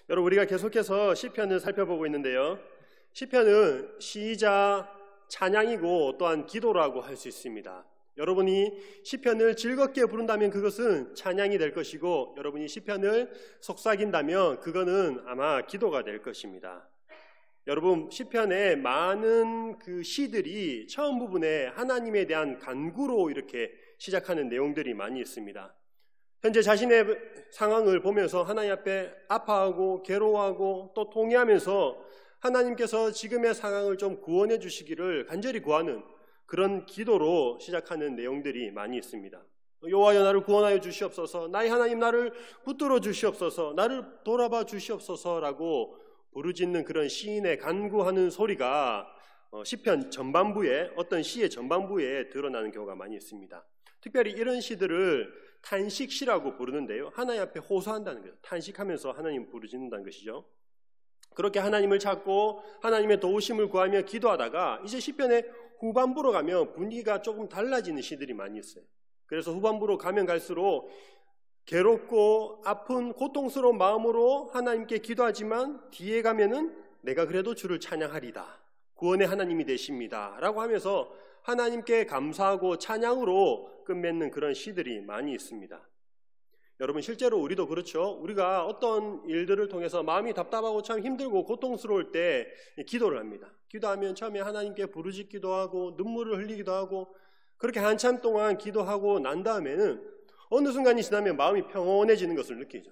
여러분, 우리가 계속해서 시편을 살펴보고 있는데요. 시편은 시이자 찬양이고 또한 기도라고 할 수 있습니다. 여러분이 시편을 즐겁게 부른다면 그것은 찬양이 될 것이고, 여러분이 시편을 속삭인다면 그거는 아마 기도가 될 것입니다. 여러분, 시편의 많은 그 시들이 처음 부분에 하나님에 대한 간구로 이렇게 시작하는 내용들이 많이 있습니다. 현재 자신의 상황을 보면서 하나님 앞에 아파하고 괴로워하고 또 통회하면서 하나님께서 지금의 상황을 좀 구원해 주시기를 간절히 구하는 그런 기도로 시작하는 내용들이 많이 있습니다. 여호와여, 나를 구원하여 주시옵소서, 나의 하나님 나를 붙들어 주시옵소서, 나를 돌아봐 주시옵소서라고 부르짖는 그런 시인의 간구하는 소리가 시편 전반부에, 어떤 시의 전반부에 드러나는 경우가 많이 있습니다. 특별히 이런 시들을 탄식시라고 부르는데요, 하나님 앞에 호소한다는 거예요. 탄식하면서 하나님 부르짖는다는 것이죠. 그렇게 하나님을 찾고 하나님의 도우심을 구하며 기도하다가 이제 시편의 후반부로 가면 분위기가 조금 달라지는 시들이 많이 있어요. 그래서 후반부로 가면 갈수록 괴롭고 아픈 고통스러운 마음으로 하나님께 기도하지만 뒤에 가면은 내가 그래도 주를 찬양하리다, 구원의 하나님이 되십니다 라고 하면서 하나님께 감사하고 찬양으로 끝맺는 그런 시들이 많이 있습니다. 여러분, 실제로 우리도 그렇죠. 우리가 어떤 일들을 통해서 마음이 답답하고 참 힘들고 고통스러울 때 기도를 합니다. 기도하면 처음에 하나님께 부르짖기도 하고 눈물을 흘리기도 하고 그렇게 한참 동안 기도하고 난 다음에는 어느 순간이 지나면 마음이 평온해지는 것을 느끼죠.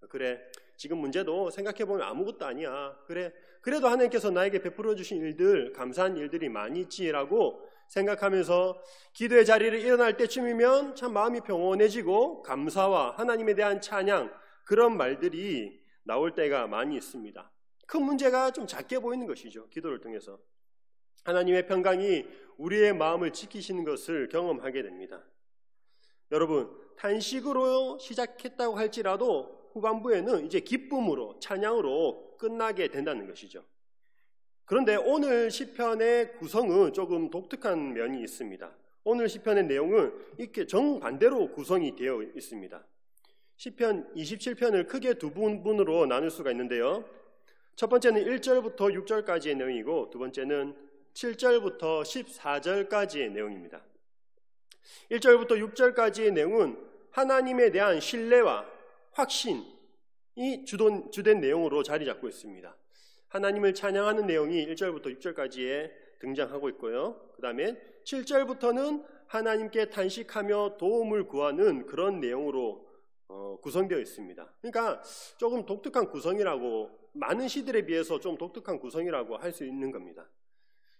그래, 지금 문제도 생각해보면 아무것도 아니야. 그래, 그래도 하나님께서 나에게 베풀어 주신 일들, 감사한 일들이 많이 있지라고 생각하면서 기도의 자리를 일어날 때쯤이면 참 마음이 평온해지고 감사와 하나님에 대한 찬양, 그런 말들이 나올 때가 많이 있습니다. 큰 문제가 좀 작게 보이는 것이죠. 기도를 통해서 하나님의 평강이 우리의 마음을 지키시는 것을 경험하게 됩니다. 여러분, 탄식으로 시작했다고 할지라도 후반부에는 이제 기쁨으로, 찬양으로 끝나게 된다는 것이죠. 그런데 오늘 시편의 구성은 조금 독특한 면이 있습니다. 오늘 시편의 내용은 이렇게 정반대로 구성이 되어 있습니다. 시편 27편을 크게 두 부분으로 나눌 수가 있는데요. 첫 번째는 1절부터 6절까지의 내용이고, 두 번째는 7절부터 14절까지의 내용입니다. 1절부터 6절까지의 내용은 하나님에 대한 신뢰와 확신이 주된 내용으로 자리 잡고 있습니다. 하나님을 찬양하는 내용이 1절부터 6절까지에 등장하고 있고요. 그 다음에 7절부터는 하나님께 탄식하며 도움을 구하는 그런 내용으로 구성되어 있습니다. 그러니까 조금 독특한 구성이라고, 많은 시들에 비해서 좀 독특한 구성이라고 할 수 있는 겁니다.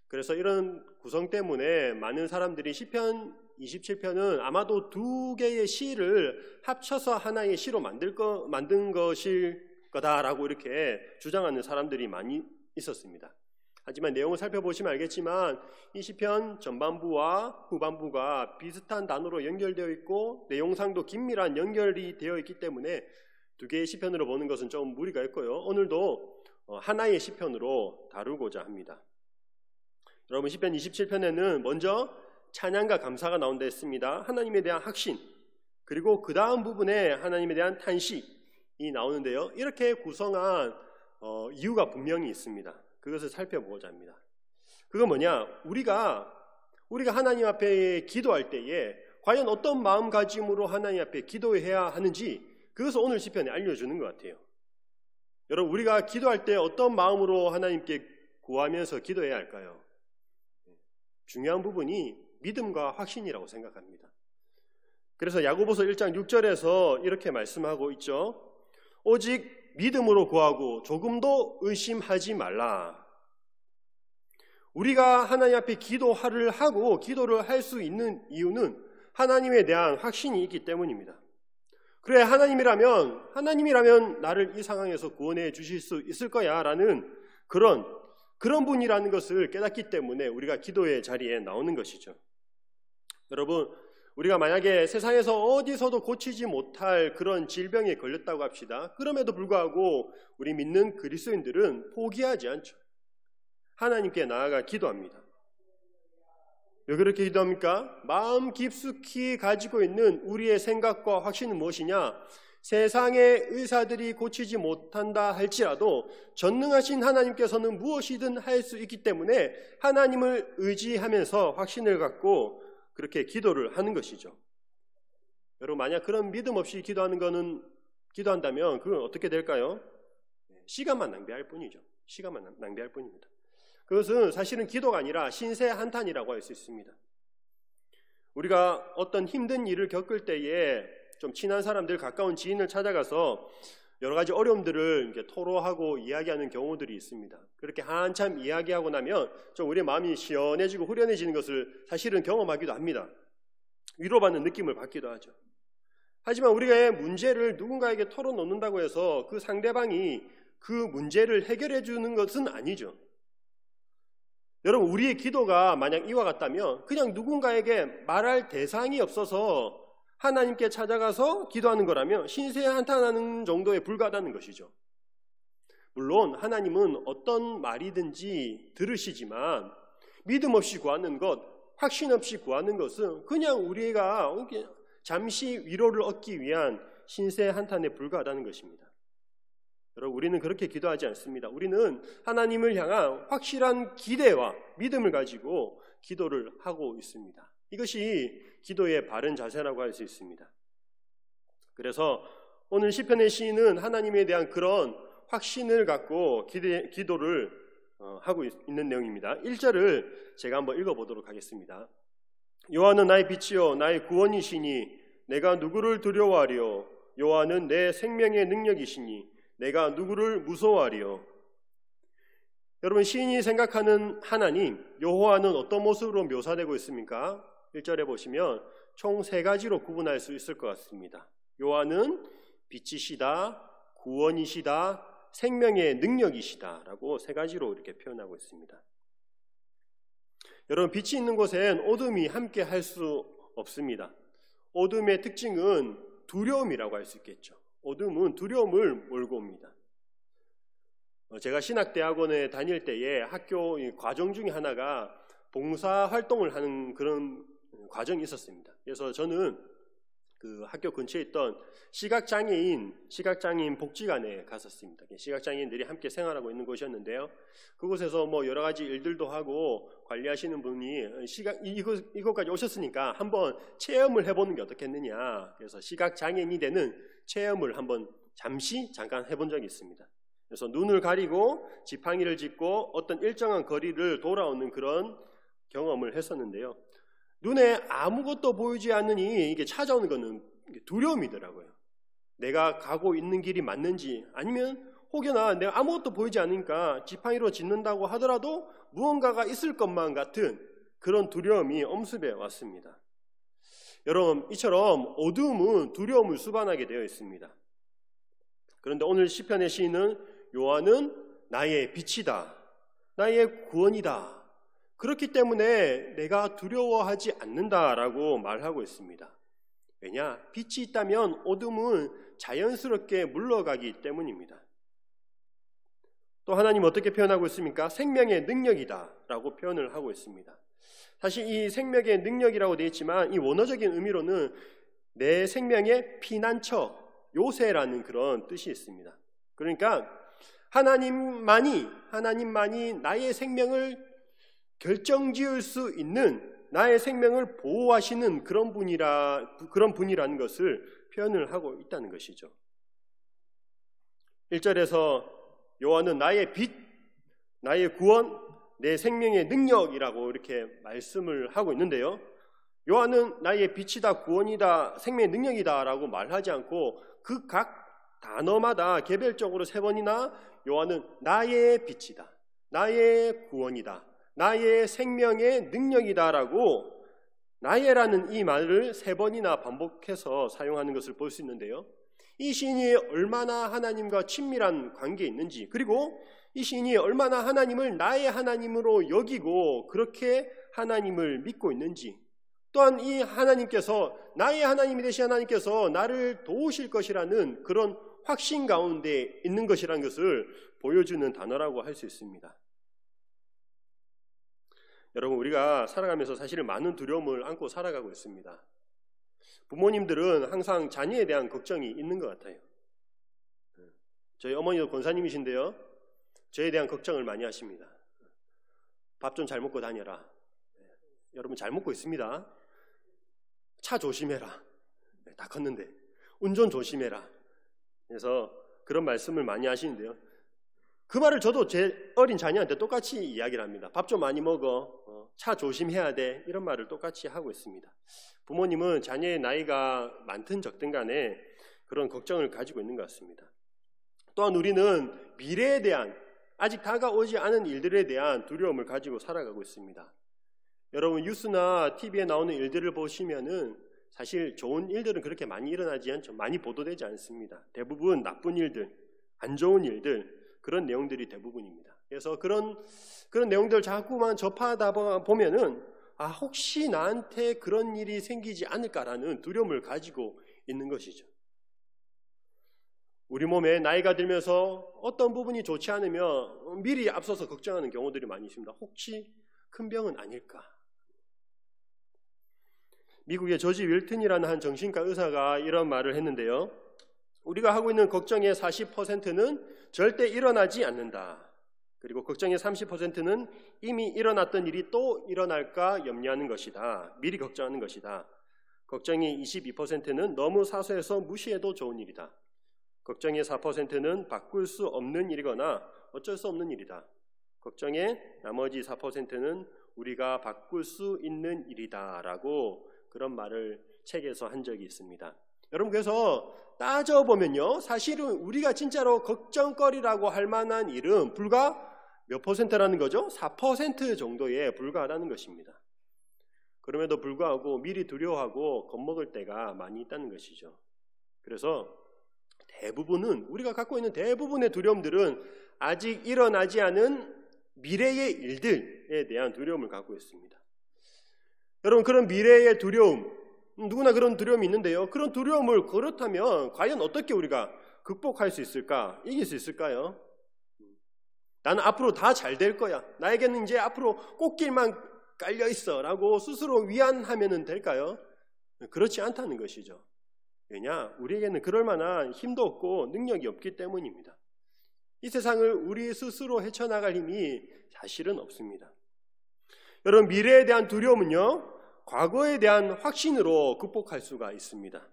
그래서 이런 구성 때문에 많은 사람들이 시편 27편은 아마도 두 개의 시를 합쳐서 하나의 시로 만든 것일 거다라고 이렇게 주장하는 사람들이 많이 있었습니다. 하지만 내용을 살펴보시면 알겠지만 이 시편 전반부와 후반부가 비슷한 단어로 연결되어 있고 내용상도 긴밀한 연결이 되어 있기 때문에 두 개의 시편으로 보는 것은 좀 무리가 있고요. 오늘도 하나의 시편으로 다루고자 합니다. 여러분, 시편 27편에는 먼저 찬양과 감사가 나온다 했습니다. 하나님에 대한 확신, 그리고 그 다음 부분에 하나님에 대한 탄식이 나오는데요. 이렇게 구성한 이유가 분명히 있습니다. 그것을 살펴보고자 합니다. 그건 뭐냐? 우리가 하나님 앞에 기도할 때에 과연 어떤 마음가짐으로 하나님 앞에 기도해야 하는지, 그것을 오늘 시편에 알려주는 것 같아요. 여러분, 우리가 기도할 때 어떤 마음으로 하나님께 구하면서 기도해야 할까요? 중요한 부분이 믿음과 확신이라고 생각합니다. 그래서 야고보서 1장 6절에서 이렇게 말씀하고 있죠. 오직 믿음으로 구하고 조금도 의심하지 말라. 우리가 하나님 앞에 기도를 할 수 있는 이유는 하나님에 대한 확신이 있기 때문입니다. 그래, 하나님이라면 나를 이 상황에서 구원해 주실 수 있을 거야 라는 그런 분이라는 것을 깨닫기 때문에 우리가 기도의 자리에 나오는 것이죠. 여러분, 우리가 만약에 세상에서 어디서도 고치지 못할 그런 질병에 걸렸다고 합시다. 그럼에도 불구하고 우리 믿는 그리스도인들은 포기하지 않죠. 하나님께 나아가 기도합니다. 왜 그렇게 기도합니까? 마음 깊숙이 가지고 있는 우리의 생각과 확신은 무엇이냐? 세상의 의사들이 고치지 못한다 할지라도 전능하신 하나님께서는 무엇이든 할 수 있기 때문에 하나님을 의지하면서 확신을 갖고 그렇게 기도를 하는 것이죠. 여러분, 만약 그런 믿음 없이 기도한다면 그건 어떻게 될까요? 시간만 낭비할 뿐이죠. 시간만 낭비할 뿐입니다. 그것은 사실은 기도가 아니라 신세 한탄이라고 할 수 있습니다. 우리가 어떤 힘든 일을 겪을 때에 좀 친한 사람들, 가까운 지인을 찾아가서 여러 가지 어려움들을 이렇게 토로하고 이야기하는 경우들이 있습니다. 그렇게 한참 이야기하고 나면 좀 우리의 마음이 시원해지고 후련해지는 것을 사실은 경험하기도 합니다. 위로받는 느낌을 받기도 하죠. 하지만 우리가 문제를 누군가에게 털어놓는다고 해서 그 상대방이 그 문제를 해결해 주는 것은 아니죠. 여러분, 우리의 기도가 만약 이와 같다면 그냥 누군가에게 말할 대상이 없어서 하나님께 찾아가서 기도하는 거라면 신세 한탄하는 정도에 불과하다는 것이죠. 물론 하나님은 어떤 말이든지 들으시지만 믿음 없이 구하는 것, 확신 없이 구하는 것은 그냥 우리가 잠시 위로를 얻기 위한 신세 한탄에 불과하다는 것입니다. 여러분, 우리는 그렇게 기도하지 않습니다. 우리는 하나님을 향한 확실한 기대와 믿음을 가지고 기도를 하고 있습니다. 이것이 기도의 바른 자세라고 할 수 있습니다. 그래서 오늘 시편의 시인은 하나님에 대한 그런 확신을 갖고 기도를 하고 있는 내용입니다. 1절을 제가 한번 읽어보도록 하겠습니다. 여호와는 나의 빛이요 나의 구원이시니 내가 누구를 두려워하리요? 여호와는 내 생명의 능력이시니 내가 누구를 무서워하리요? 여러분, 시인이 생각하는 하나님, 여호와는 어떤 모습으로 묘사되고 있습니까? 1절에 보시면 총 3가지로 구분할 수 있을 것 같습니다. 여호와는 빛이시다, 구원이시다, 생명의 능력이시다 라고 3가지로 이렇게 표현하고 있습니다. 여러분, 빛이 있는 곳엔 어둠이 함께 할 수 없습니다. 어둠의 특징은 두려움이라고 할 수 있겠죠. 어둠은 두려움을 몰고 옵니다. 제가 신학대학원에 다닐 때에 학교 과정 중에 하나가 봉사활동을 하는 그런 과정이 있었습니다. 그래서 저는 그 학교 근처에 있던 시각장애인 복지관에 갔었습니다. 시각장애인들이 함께 생활하고 있는 곳이었는데요. 그곳에서 뭐 여러 가지 일들도 하고 관리하시는 분이 이곳까지 오셨으니까 한번 체험을 해보는 게 어떻겠느냐. 그래서 시각장애인이 되는 체험을 한번 잠깐 해본 적이 있습니다. 그래서 눈을 가리고 지팡이를 짚고 어떤 일정한 거리를 돌아오는 그런 경험을 했었는데요. 눈에 아무것도 보이지 않으니 이게 찾아오는 것은 두려움이더라고요. 내가 가고 있는 길이 맞는지, 아니면 혹여나 내가 아무것도 보이지 않으니까 지팡이로 짚는다고 하더라도 무언가가 있을 것만 같은 그런 두려움이 엄습해 왔습니다. 여러분, 이처럼 어두움은 두려움을 수반하게 되어 있습니다. 그런데 오늘 시편의 시인은 여호와는 나의 빛이다, 나의 구원이다, 그렇기 때문에 내가 두려워하지 않는다라고 말하고 있습니다. 왜냐? 빛이 있다면 어둠은 자연스럽게 물러가기 때문입니다. 또 하나님 어떻게 표현하고 있습니까? 생명의 능력이다 라고 표현을 하고 있습니다. 사실 이 생명의 능력이라고 되어 있지만 이 원어적인 의미로는 내 생명의 피난처, 요새라는 그런 뜻이 있습니다. 그러니까 하나님만이 나의 생명을 결정지을 수 있는, 나의 생명을 보호하시는 그런 분이라는 것을 표현을 하고 있다는 것이죠. 1절에서 여호와는 나의 빛, 나의 구원, 내 생명의 능력이라고 이렇게 말씀을 하고 있는데요. 여호와는 나의 빛이다, 구원이다, 생명의 능력이다 라고 말하지 않고 그 각 단어마다 개별적으로 3번이나 여호와는 나의 빛이다, 나의 구원이다, 나의 생명의 능력이다라고 나의라는 이 말을 3번이나 반복해서 사용하는 것을 볼 수 있는데요. 이 시인이 얼마나 하나님과 친밀한 관계에 있는지, 그리고 이 시인이 얼마나 하나님을 나의 하나님으로 여기고 그렇게 하나님을 믿고 있는지, 또한 이 하나님께서, 나의 하나님이 되신 하나님께서 나를 도우실 것이라는 그런 확신 가운데 있는 것이라는 것을 보여주는 단어라고 할 수 있습니다. 여러분, 우리가 살아가면서 사실은 많은 두려움을 안고 살아가고 있습니다. 부모님들은 항상 자녀에 대한 걱정이 있는 것 같아요. 저희 어머니도 권사님이신데요, 저에 대한 걱정을 많이 하십니다. 밥 좀 잘 먹고 다녀라. 여러분, 잘 먹고 있습니다. 차 조심해라. 다 컸는데 운전 조심해라. 그래서 그런 말씀을 많이 하시는데요, 그 말을 저도 제 어린 자녀한테 똑같이 이야기를 합니다. 밥 좀 많이 먹어, 차 조심해야 돼, 이런 말을 똑같이 하고 있습니다. 부모님은 자녀의 나이가 많든 적든 간에 그런 걱정을 가지고 있는 것 같습니다. 또한 우리는 미래에 대한, 아직 다가오지 않은 일들에 대한 두려움을 가지고 살아가고 있습니다. 여러분, 뉴스나 TV에 나오는 일들을 보시면은 사실 좋은 일들은 그렇게 많이 일어나지 않죠. 많이 보도되지 않습니다. 대부분 나쁜 일들, 안 좋은 일들, 그런 내용들이 대부분입니다. 그래서 그런 내용들을 자꾸만 접하다 보면은 혹시 나한테 그런 일이 생기지 않을까라는 두려움을 가지고 있는 것이죠. 우리 몸에 나이가 들면서 어떤 부분이 좋지 않으면 미리 앞서서 걱정하는 경우들이 많이 있습니다. 혹시 큰 병은 아닐까? 미국의 저지 윌튼이라는 한 정신과 의사가 이런 말을 했는데요, 우리가 하고 있는 걱정의 40%는 절대 일어나지 않는다. 그리고 걱정의 30%는 이미 일어났던 일이 또 일어날까 염려하는 것이다. 미리 걱정하는 것이다. 걱정의 22%는 너무 사소해서 무시해도 좋은 일이다. 걱정의 4%는 바꿀 수 없는 일이거나 어쩔 수 없는 일이다. 걱정의 나머지 4%는 우리가 바꿀 수 있는 일이다 라고 그런 말을 책에서 한 적이 있습니다. 여러분, 그래서 따져보면요, 사실은 우리가 진짜로 걱정거리라고 할 만한 일은 불과 몇 퍼센트라는 거죠? 4% 정도에 불과하다는 것입니다. 그럼에도 불구하고 미리 두려워하고 겁먹을 때가 많이 있다는 것이죠. 그래서 대부분은, 우리가 갖고 있는 대부분의 두려움들은 아직 일어나지 않은 미래의 일들에 대한 두려움을 갖고 있습니다. 여러분, 그런 미래의 두려움, 누구나 그런 두려움이 있는데요, 그런 두려움을 그렇다면 과연 어떻게 우리가 극복할 수 있을까? 이길 수 있을까요? 나는 앞으로 다 잘 될 거야, 나에게는 이제 앞으로 꽃길만 깔려 있어 라고 스스로 위안하면 될까요? 그렇지 않다는 것이죠. 왜냐? 우리에게는 그럴 만한 힘도 없고 능력이 없기 때문입니다. 이 세상을 우리 스스로 헤쳐나갈 힘이 사실은 없습니다. 여러분, 미래에 대한 두려움은요, 과거에 대한 확신으로 극복할 수가 있습니다.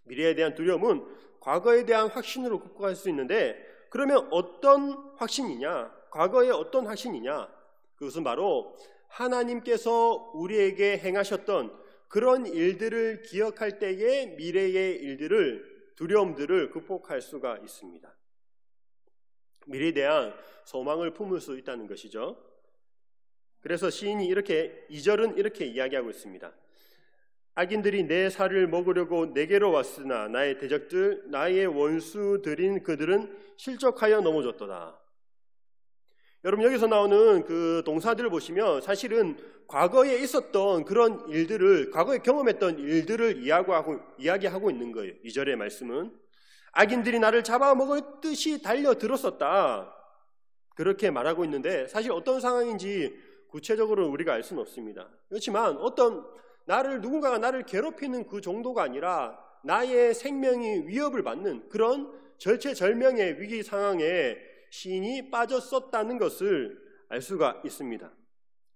미래에 대한 두려움은 과거에 대한 확신으로 극복할 수 있는데, 그러면 어떤 확신이냐? 과거의 어떤 확신이냐? 그것은 바로 하나님께서 우리에게 행하셨던 그런 일들을 기억할 때의 미래의 일들을, 두려움들을 극복할 수가 있습니다. 미래에 대한 소망을 품을 수 있다는 것이죠. 그래서 시인이 2절은 이렇게 이야기하고 있습니다. 악인들이 내 살을 먹으려고 내게로 왔으나 나의 대적들, 나의 원수들인 그들은 실족하여 넘어졌도다. 여러분, 여기서 나오는 그 동사들을 보시면 사실은 과거에 있었던 그런 일들을, 과거에 경험했던 일들을 이야기하고 있는 거예요. 2절의 말씀은 악인들이 나를 잡아먹을 듯이 달려들었었다, 그렇게 말하고 있는데, 사실 어떤 상황인지 구체적으로 우리가 알 수는 없습니다. 그렇지만 누군가가 나를 괴롭히는 그 정도가 아니라 나의 생명이 위협을 받는 그런 절체절명의 위기 상황에 시인이 빠졌었다는 것을 알 수가 있습니다.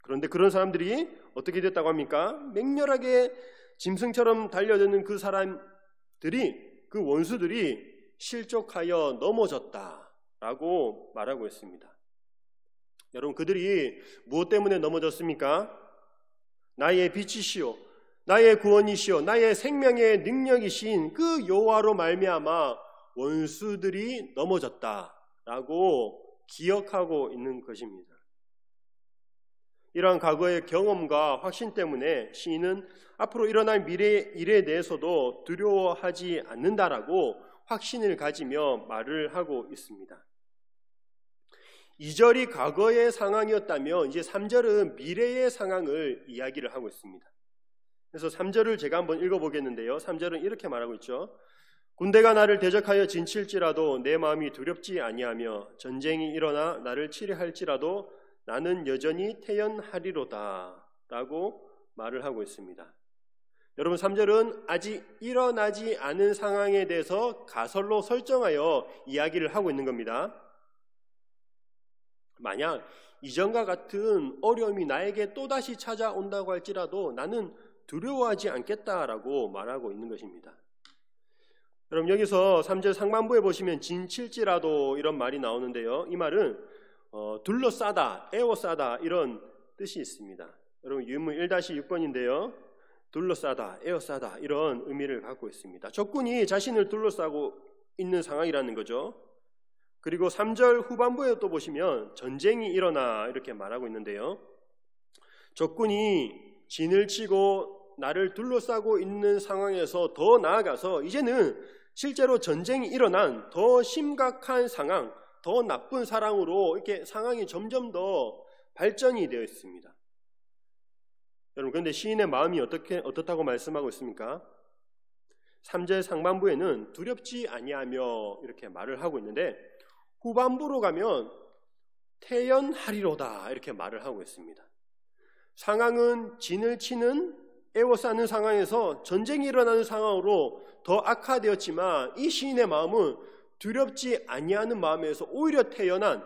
그런데 그런 사람들이 어떻게 됐다고 합니까? 맹렬하게 짐승처럼 달려드는 그 사람들이, 그 원수들이 실족하여 넘어졌다라고 말하고 있습니다. 여러분, 그들이 무엇 때문에 넘어졌습니까? 나의 빛이시오, 나의 구원이시오, 나의 생명의 능력이신 그 여호와로 말미암아 원수들이 넘어졌다라고 기억하고 있는 것입니다. 이러한 과거의 경험과 확신 때문에 시인은 앞으로 일어날 미래의 일에 대해서도 두려워하지 않는다라고 확신을 가지며 말을 하고 있습니다. 2절이 과거의 상황이었다면 이제 3절은 미래의 상황을 이야기를 하고 있습니다. 그래서 3절을 제가 한번 읽어보겠는데요. 3절은 이렇게 말하고 있죠. 군대가 나를 대적하여 진칠지라도 내 마음이 두렵지 아니하며 전쟁이 일어나 나를 치려할지라도 나는 여전히 태연하리로다 라고 말을 하고 있습니다. 여러분 3절은 아직 일어나지 않은 상황에 대해서 가설로 설정하여 이야기를 하고 있는 겁니다. 만약 이전과 같은 어려움이 나에게 또다시 찾아온다고 할지라도 나는 두려워하지 않겠다라고 말하고 있는 것입니다. 여러분 여기서 3절 상반부에 보시면 진칠지라도 이런 말이 나오는데요. 이 말은 둘러싸다, 에워싸다 이런 뜻이 있습니다. 여러분 유문 1-6번인데요. 둘러싸다, 에워싸다 이런 의미를 갖고 있습니다. 적군이 자신을 둘러싸고 있는 상황이라는 거죠. 그리고 3절 후반부에 또 보시면 전쟁이 일어나 이렇게 말하고 있는데요. 적군이 진을 치고 나를 둘러싸고 있는 상황에서 더 나아가서 이제는 실제로 전쟁이 일어난 더 심각한 상황, 더 나쁜 상황으로 이렇게 상황이 점점 더 발전이 되어 있습니다. 여러분 그런데 시인의 마음이 어떻다고 말씀하고 있습니까? 3절 상반부에는 두렵지 아니하며 이렇게 말을 하고 있는데 후반부로 가면 태연하리로다 이렇게 말을 하고 있습니다. 상황은 진을 치는 에워싸는 상황에서 전쟁이 일어나는 상황으로 더 악화되었지만 이 시인의 마음은 두렵지 아니하는 마음에서 오히려 태연한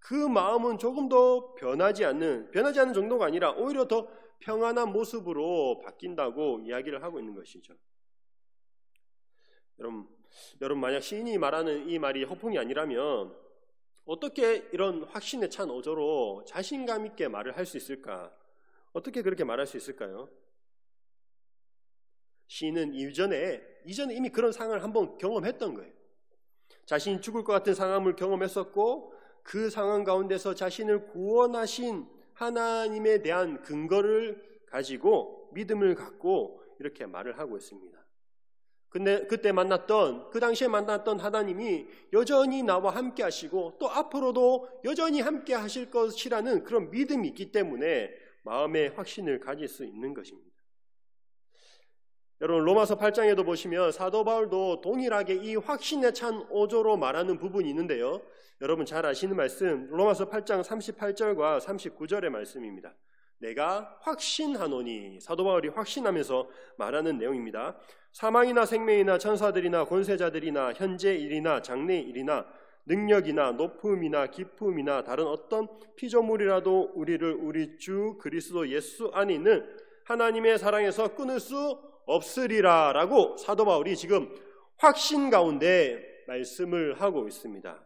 그 마음은 조금 더 변하지 않는 정도가 아니라 오히려 더 평안한 모습으로 바뀐다고 이야기를 하고 있는 것이죠. 여러분 만약 시인이 말하는 이 말이 허풍이 아니라면 어떻게 이런 확신에 찬 어조로 자신감 있게 말을 할 수 있을까? 어떻게 그렇게 말할 수 있을까요? 시인은 이전에 이미 그런 상황을 한번 경험했던 거예요. 자신이 죽을 것 같은 상황을 경험했었고 그 상황 가운데서 자신을 구원하신 하나님에 대한 근거를 가지고 믿음을 갖고 이렇게 말을 하고 있습니다. 근데 그 당시에 만났던 하나님이 여전히 나와 함께 하시고 또 앞으로도 여전히 함께 하실 것이라는 그런 믿음이 있기 때문에 마음의 확신을 가질 수 있는 것입니다. 여러분 로마서 8장에도 보시면 사도 바울도 동일하게 이 확신에 찬 어조로 말하는 부분이 있는데요. 여러분 잘 아시는 말씀 로마서 8장 38절과 39절의 말씀입니다. 내가 확신하노니 사도 바울이 확신하면서 말하는 내용입니다. 사망이나 생명이나 천사들이나 권세자들이나 현재 일이나 장래 일이나 능력이나 높음이나 깊음이나 다른 어떤 피조물이라도 우리를 우리 주 그리스도 예수 안에 있는 하나님의 사랑에서 끊을 수 없으리라 라고 사도 바울이 지금 확신 가운데 말씀을 하고 있습니다.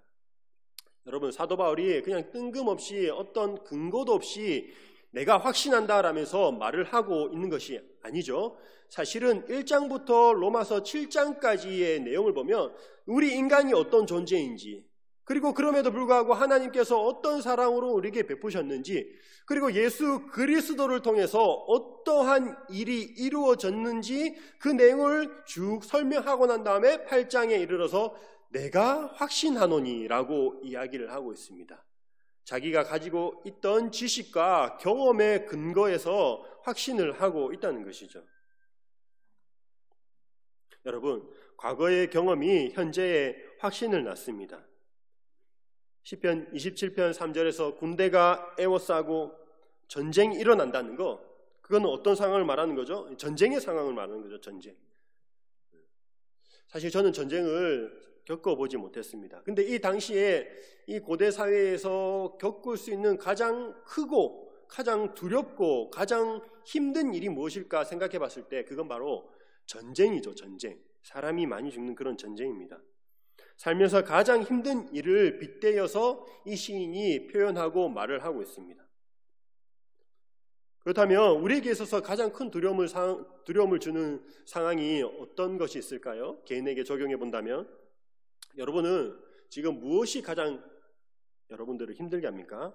여러분 사도 바울이 그냥 뜬금없이 어떤 근거도 없이 내가 확신한다라면서 말을 하고 있는 것이 아니죠. 사실은 1장부터 로마서 7장까지의 내용을 보면 우리 인간이 어떤 존재인지 그리고 그럼에도 불구하고 하나님께서 어떤 사랑으로 우리에게 베푸셨는지 그리고 예수 그리스도를 통해서 어떠한 일이 이루어졌는지 그 내용을 쭉 설명하고 난 다음에 8장에 이르러서 내가 확신하노니 라고 이야기를 하고 있습니다. 자기가 가지고 있던 지식과 경험의 근거에서 확신을 하고 있다는 것이죠. 여러분, 과거의 경험이 현재의 확신을 낳습니다. 시편 27편 3절에서 군대가 에워싸고 전쟁이 일어난다는 거, 그건 어떤 상황을 말하는 거죠? 전쟁의 상황을 말하는 거죠. 전쟁. 사실 저는 전쟁을 겪어보지 못했습니다. 근데 이 당시에 이 고대 사회에서 겪을 수 있는 가장 크고 가장 두렵고 가장 힘든 일이 무엇일까 생각해 봤을 때 그건 바로 전쟁이죠. 전쟁. 사람이 많이 죽는 그런 전쟁입니다. 살면서 가장 힘든 일을 빗대어서 이 시인이 표현하고 말을 하고 있습니다. 그렇다면 우리에게 있어서 가장 큰 두려움을 주는 상황이 어떤 것이 있을까요? 개인에게 적용해 본다면 여러분은 지금 무엇이 가장 여러분들을 힘들게 합니까?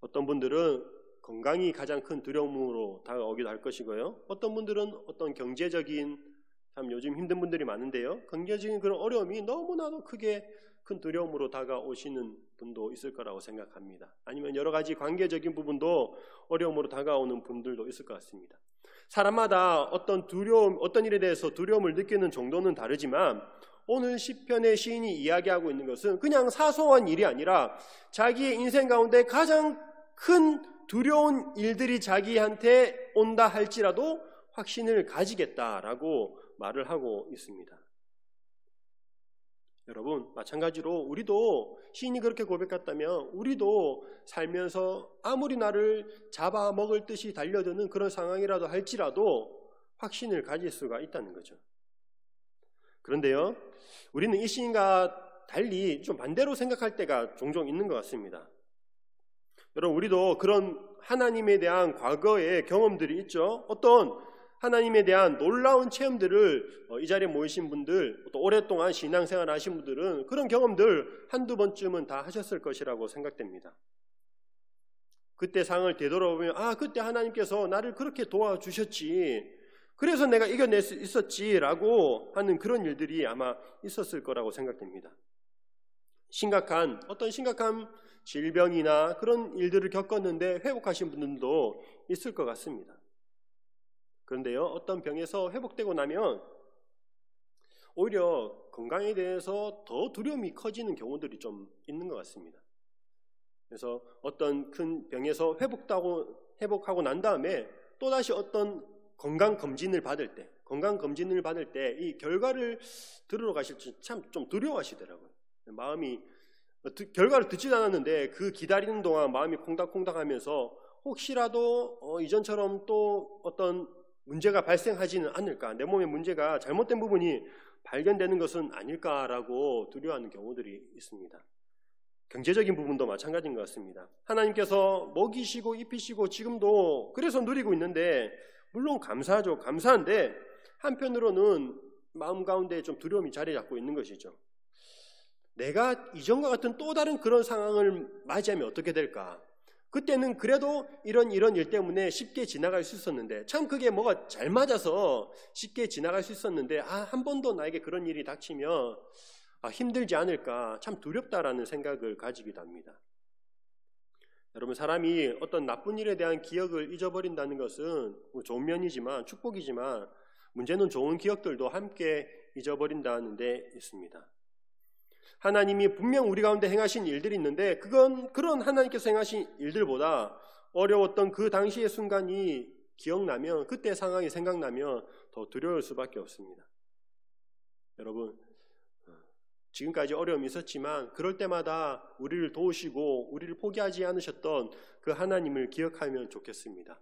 어떤 분들은 건강이 가장 큰 두려움으로 다가오기도 할 것이고요. 어떤 분들은 어떤 경제적인 참 요즘 힘든 분들이 많은데요. 경제적인 그런 어려움이 너무나도 크게 큰 두려움으로 다가오시는 분도 있을 거라고 생각합니다. 아니면 여러 가지 관계적인 부분도 어려움으로 다가오는 분들도 있을 것 같습니다. 사람마다 어떤 두려움, 어떤 일에 대해서 두려움을 느끼는 정도는 다르지만 오늘 시편의 시인이 이야기하고 있는 것은 그냥 사소한 일이 아니라 자기의 인생 가운데 가장 큰 두려운 일들이 자기한테 온다 할지라도 확신을 가지겠다라고 말을 하고 있습니다. 여러분, 마찬가지로 우리도 시인이 그렇게 고백했다면 우리도 살면서 아무리 나를 잡아먹을 듯이 달려드는 그런 상황이라도 할지라도 확신을 가질 수가 있다는 거죠. 그런데요, 우리는 이 시인과 달리 좀 반대로 생각할 때가 종종 있는 것 같습니다. 여러분, 우리도 그런 하나님에 대한 과거의 경험들이 있죠. 어떤 하나님에 대한 놀라운 체험들을 이 자리에 모이신 분들, 또 오랫동안 신앙생활 하신 분들은 그런 경험들 한두 번쯤은 다 하셨을 것이라고 생각됩니다. 그때 상황을 되돌아보면 그때 하나님께서 나를 그렇게 도와주셨지, 그래서 내가 이겨낼 수 있었지라고 하는 그런 일들이 아마 있었을 거라고 생각됩니다. 어떤 심각한 질병이나 그런 일들을 겪었는데 회복하신 분들도 있을 것 같습니다. 그런데요, 어떤 병에서 회복되고 나면 오히려 건강에 대해서 더 두려움이 커지는 경우들이 좀 있는 것 같습니다. 그래서 어떤 큰 병에서 회복하고 난 다음에 또다시 어떤 건강검진을 받을 때 이 결과를 들으러 가실 때 참 좀 두려워하시더라고요. 마음이 결과를 듣지도 않았는데 그 기다리는 동안 마음이 콩닥콩닥하면서 혹시라도 이전처럼 또 어떤 문제가 발생하지는 않을까, 내 몸에 문제가 잘못된 부분이 발견되는 것은 아닐까라고 두려워하는 경우들이 있습니다. 경제적인 부분도 마찬가지인 것 같습니다. 하나님께서 먹이시고 입히시고 지금도 그래서 누리고 있는데 물론 감사하죠. 감사한데 한편으로는 마음 가운데 좀 두려움이 자리 잡고 있는 것이죠. 내가 이전과 같은 또 다른 그런 상황을 맞이하면 어떻게 될까? 그때는 그래도 이런 일 때문에 쉽게 지나갈 수 있었는데, 참 그게 뭐가 잘 맞아서 쉽게 지나갈 수 있었는데 한 번 더 나에게 그런 일이 닥치면 힘들지 않을까, 참 두렵다라는 생각을 가지기도 합니다. 여러분, 사람이 어떤 나쁜 일에 대한 기억을 잊어버린다는 것은 좋은 면이지만, 축복이지만 문제는 좋은 기억들도 함께 잊어버린다는 데 있습니다. 하나님이 분명 우리 가운데 행하신 일들이 있는데 그런 하나님께서 행하신 일들보다 어려웠던 그 당시의 순간이 기억나면, 그때 상황이 생각나면 더 두려울 수밖에 없습니다. 여러분, 지금까지 어려움이 있었지만 그럴 때마다 우리를 도우시고 우리를 포기하지 않으셨던 그 하나님을 기억하면 좋겠습니다.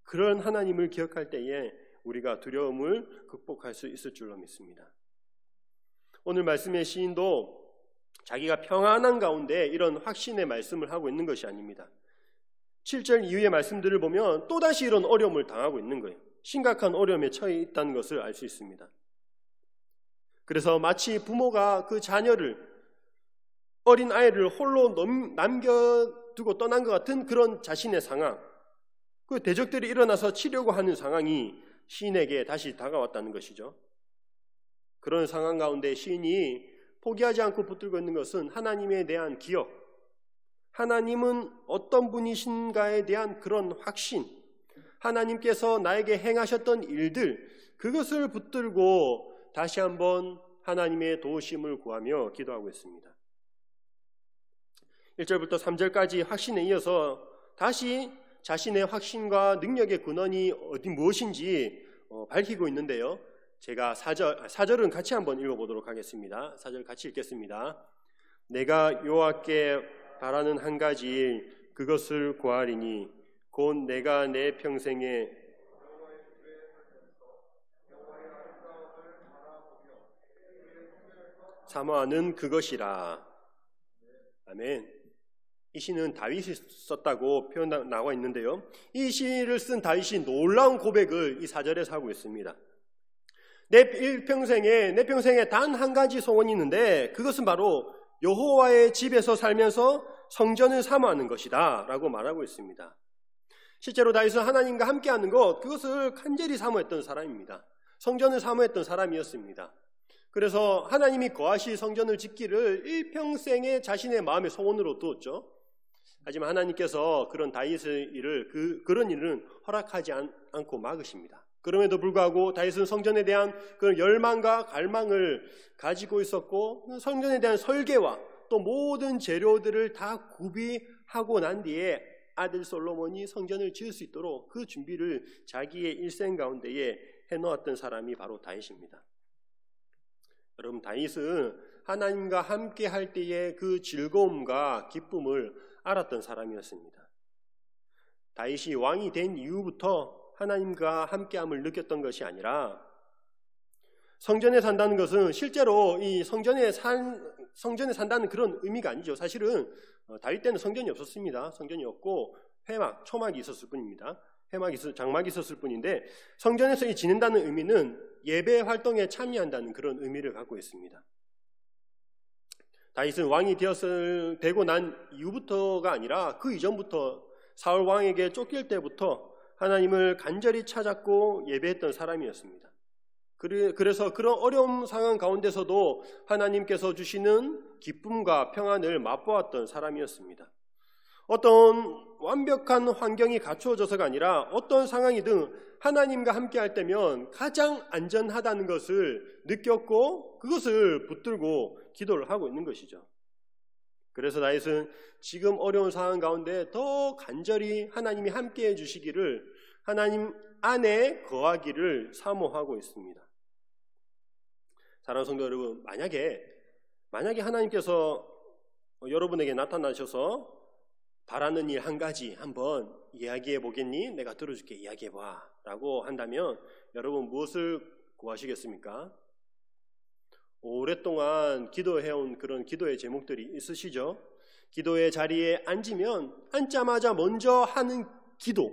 그런 하나님을 기억할 때에 우리가 두려움을 극복할 수 있을 줄로 믿습니다. 오늘 말씀의 시인도 자기가 평안한 가운데 이런 확신의 말씀을 하고 있는 것이 아닙니다. 7절 이후의 말씀들을 보면 또다시 이런 어려움을 당하고 있는 거예요. 심각한 어려움에 처해 있다는 것을 알 수 있습니다. 그래서 마치 부모가 그 어린 아이를 홀로 남겨두고 떠난 것 같은 그런 자신의 상황, 그 대적들이 일어나서 치려고 하는 상황이 시인에게 다시 다가왔다는 것이죠. 그런 상황 가운데 시인이 포기하지 않고 붙들고 있는 것은 하나님에 대한 기억, 하나님은 어떤 분이신가에 대한 그런 확신, 하나님께서 나에게 행하셨던 일들, 그것을 붙들고 다시 한번 하나님의 도우심을 구하며 기도하고 있습니다. 1절부터 3절까지 확신에 이어서 다시 자신의 확신과 능력의 근원이 무엇인지 밝히고 있는데요. 제가 4절은 같이 한번 읽어보도록 하겠습니다. 4절 같이 읽겠습니다. 내가 여호와께 바라는 한 가지 일, 그것을 구하리니 곧 내가 내 평생에 사모하는 그것이라. 아멘. 이 시는 다윗이 썼다고 표현 나와 있는데요. 이 시를 쓴 다윗이 놀라운 고백을 이 4절에서 하고 있습니다. 내 평생에 단 한 가지 소원이 있는데 그것은 바로 여호와의 집에서 살면서 성전을 사모하는 것이다 라고 말하고 있습니다. 실제로 다윗은 하나님과 함께하는 것, 그것을 간절히 사모했던 사람입니다. 성전을 사모했던 사람이었습니다. 그래서 하나님이 거하실 성전을 짓기를 일평생에 자신의 마음의 소원으로 두었죠. 하지만 하나님께서 그런 다윗의 일을 그런 일은 허락하지 않고 막으십니다. 그럼에도 불구하고 다윗은 성전에 대한 그런 열망과 갈망을 가지고 있었고 성전에 대한 설계와 또 모든 재료들을 다 구비하고 난 뒤에 아들 솔로몬이 성전을 지을 수 있도록 그 준비를 자기의 일생 가운데에 해놓았던 사람이 바로 다윗입니다. 여러분, 다윗은 하나님과 함께 할 때의 그 즐거움과 기쁨을 알았던 사람이었습니다. 다윗이 왕이 된 이후부터 하나님과 함께함을 느꼈던 것이 아니라 성전에 산다는 것은 실제로 이 성전에 산다는 그런 의미가 아니죠. 사실은 다윗 때는 성전이 없었습니다. 성전이 없고 회막, 초막이 있었을 뿐입니다. 장막이 있었을 뿐인데 성전에서 이 지낸다는 의미는 예배 활동에 참여한다는 그런 의미를 갖고 있습니다. 다윗은 왕이 되고 난 이후부터가 아니라 그 이전부터 사울 왕에게 쫓길 때부터 하나님을 간절히 찾았고 예배했던 사람이었습니다. 그래서 그런 어려운 상황 가운데서도 하나님께서 주시는 기쁨과 평안을 맛보았던 사람이었습니다. 어떤 완벽한 환경이 갖추어져서가 아니라 어떤 상황이든 하나님과 함께 할 때면 가장 안전하다는 것을 느꼈고 그것을 붙들고 기도를 하고 있는 것이죠. 그래서 다윗은 지금 어려운 상황 가운데 더 간절히 하나님이 함께해 주시기를, 하나님 안에 거하기를 사모하고 있습니다. 사랑하는 성도 여러분, 만약에 하나님께서 여러분에게 나타나셔서 바라는 일 한 가지 한번 이야기해 보겠니? 내가 들어줄게, 이야기해 봐 라고 한다면 여러분 무엇을 구하시겠습니까? 오랫동안 기도해온 그런 기도의 제목들이 있으시죠? 기도의 자리에 앉자마자 먼저 하는 기도,